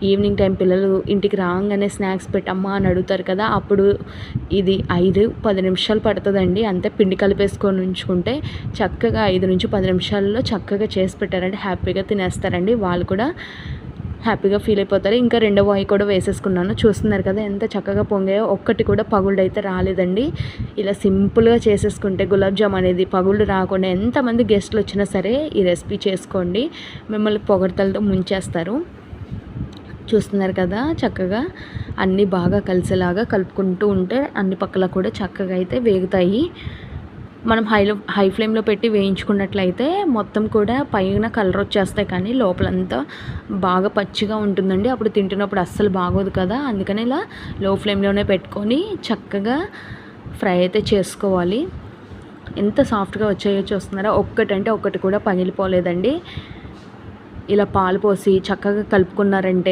Evening time పిల్లలు ఇంటికి రాగానే స్నాక్స్ పెట్టమ్మా అని అడుగుతారు కదా, అప్పుడు ఇది 5-10 నిమిషాలు పడుతుందండి. అంతే పిండి కలిపేసుకొని ఉంచుకుంటే చక్కగా 5-10 నిమిషాల్లో చక్కగా చేసి పెట్టారంటే హ్యాపీగా తినేస్తారండి. వాళ్ళు కూడా హ్యాపీగా ఫీల్ అయిపోతారు. ఇంకా రెండో వాయి కూడా వేసేసుకున్నాను. చూస్తున్నారు కదా ఎంత చక్కగా పొంగాయో. ఒక్కటి కూడా పగుళ్ళైతే రాలేదండి. ఇలా సింపుల్గా చేసేసుకుంటే గులాబ్ జామ్ అనేది పగుళ్ళు రాకుండా ఎంతమంది గెస్ట్లు వచ్చినా సరే ఈ రెసిపీ చేసుకోండి, మిమ్మల్ని పొగడ్తలతో ముంచేస్తారు. చూస్తున్నారు కదా చక్కగా అన్నీ బాగా కలిసేలాగా కలుపుకుంటూ ఉంటే అన్ని పక్కల కూడా చక్కగా అయితే వేగుతాయి. మనం హై ఫ్లేమ్లో పెట్టి వేయించుకున్నట్లయితే మొత్తం కూడా పైన కలర్ వచ్చేస్తాయి, కానీ లోపలంతా బాగా పచ్చిగా ఉంటుందండి. అప్పుడు తింటున్నప్పుడు అస్సలు బాగోదు కదా. అందుకని ఇలా లో ఫ్లేమ్లోనే పెట్టుకొని చక్కగా ఫ్రై అయితే చేసుకోవాలి. ఎంత సాఫ్ట్గా వచ్చాయో చూస్తున్నారా. ఒక్కటంటే ఒక్కటి కూడా పగిలిపోలేదండి. ఇలా పాలు పోసి చక్కగా కలుపుకున్నారంటే